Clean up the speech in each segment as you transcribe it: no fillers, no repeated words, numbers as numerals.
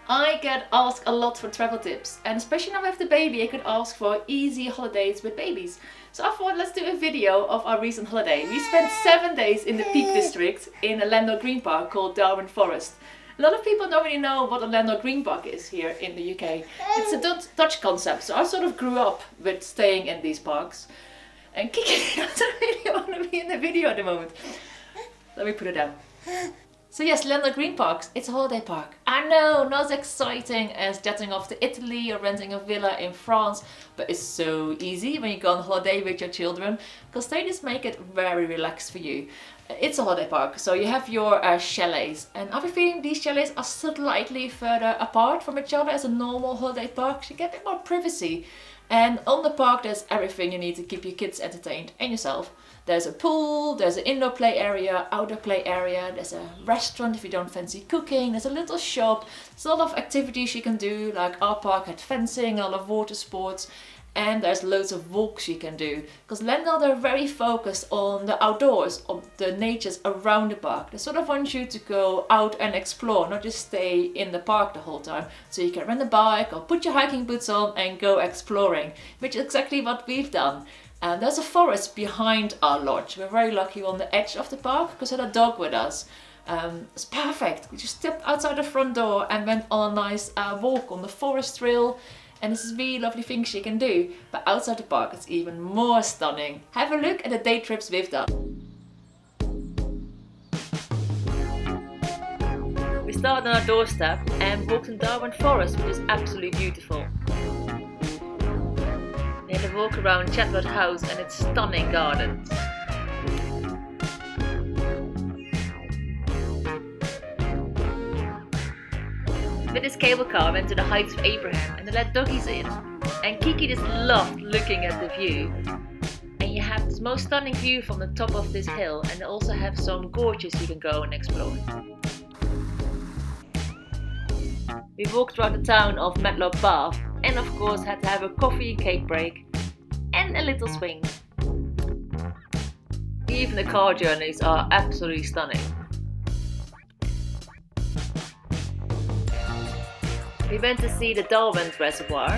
I get asked a lot for travel tips, and especially now I have the baby, I could ask for easy holidays with babies. So I thought, let's do a video of our recent holiday. We spent 7 days in the Peak District in a Landal Green Park called Darwin Forest. A lot of people don't really know what a Landal Green Park is here in the UK. It's a Dutch concept, so I sort of grew up with staying in these parks. And Kiki doesn't really want to be in the video at the moment. Let me put it down. So yes, Landal Green Parks, it's a holiday park. I know, not as exciting as jetting off to Italy or renting a villa in France, but it's so easy when you go on holiday with your children, because they just make it very relaxed for you. It's a holiday park, so you have your chalets, and I have a feeling these chalets are slightly further apart from each other as a normal holiday park, so you get a bit more privacy. And on the park there's everything you need to keep your kids entertained and yourself. There's a pool, there's an indoor play area, outdoor play area, there's a restaurant if you don't fancy cooking, there's a little shop, there's a lot of activities you can do, like our park had fencing, a lot of water sports, and there's loads of walks you can do. Because Landal, they're very focused on the outdoors, on the natures around the park. They sort of want you to go out and explore, not just stay in the park the whole time. So you can rent a bike or put your hiking boots on and go exploring, which is exactly what we've done. And there's a forest behind our lodge. We're very lucky on the edge of the park because we had a dog with us. It's perfect. We just stepped outside the front door and went on a nice walk on the forest trail. And this is really lovely things you can do. But outside the park it's even more stunning. Have a look at the day trips we've done. We started on our doorstep and walked in Darwin Forest, which is absolutely beautiful. We had a walk around Chatwood House and its stunning gardens. With this cable car, went to the Heights of Abraham and they let doggies in. And Kiki just loved looking at the view. And you have this most stunning view from the top of this hill, and they also have some gorges you can go and explore. We walked around the town of Matlock Bath and of course had to have a coffee and cake break and a little swing. Even the car journeys are absolutely stunning. We went to see the Darwin Reservoir.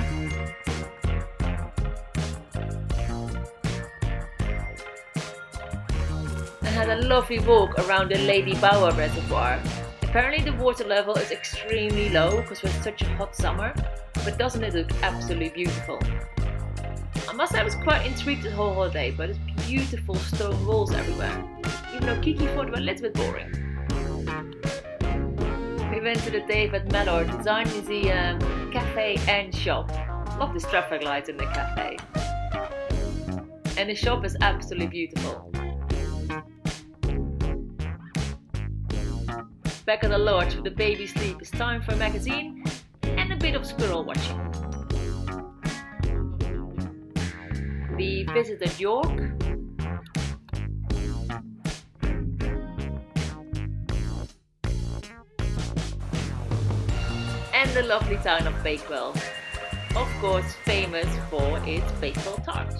And had a lovely walk around the Lady Bower Reservoir. Apparently the water level is extremely low because we're such a hot summer, but doesn't it look absolutely beautiful? I must say I was quite intrigued the whole holiday by these beautiful stone walls everywhere, even though Kiki thought it was a little bit boring. We went to the David Mallard Design Museum, cafe and shop. Love this traffic light in the cafe. And the shop is absolutely beautiful. Back at the lodge with the baby sleep, it's time for a magazine and a bit of squirrel watching. We visited York. And the lovely town of Bakewell, of course famous for its Bakewell tart.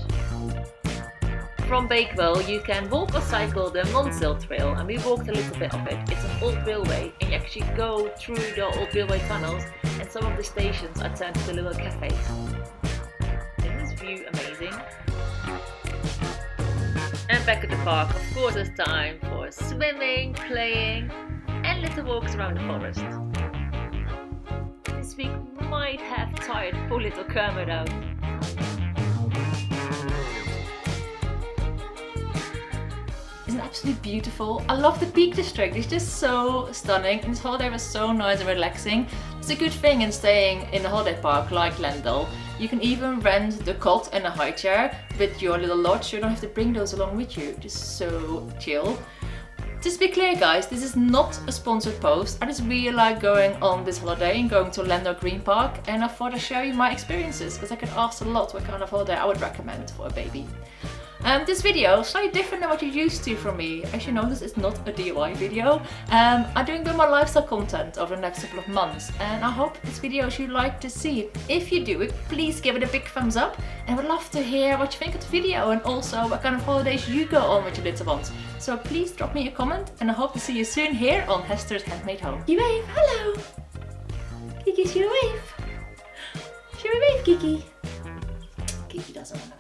From Bakewell you can walk or cycle the Monsell Trail, and we walked a little bit of it. It's an old railway and you actually go through the old railway tunnels, and some of the stations are turned into little cafes. Isn't this view amazing? And back at the park, of course it's time for swimming, playing and little walks around the forest. This week might have tired poor little Kermit out. Isn't it absolutely beautiful? I love the Peak District, it's just so stunning, and this holiday was so nice and relaxing. It's a good thing in staying in a holiday park like Landal. You can even rent the cot and a high chair with your little lodge, so you don't have to bring those along with you. Just so chill. Just to be clear guys, this is not a sponsored post. I just really like going on this holiday and going to Landal Green Park, and I thought I'd share you my experiences because I get asked a lot what kind of holiday I would recommend for a baby. This video is slightly different than what you're used to from me. As you notice, it's not a DIY video. I'm doing good more lifestyle content over the next couple of months, and I hope this video you'd like to see. If you do it, please give it a big thumbs up, and I would love to hear what you think of the video and also what kind of holidays you go on with your little ones. So please drop me a comment, and I hope to see you soon here on Hester's Handmade Home. You wave, hello! Kiki, should we wave? Should we wave, Kiki? Kiki doesn't want to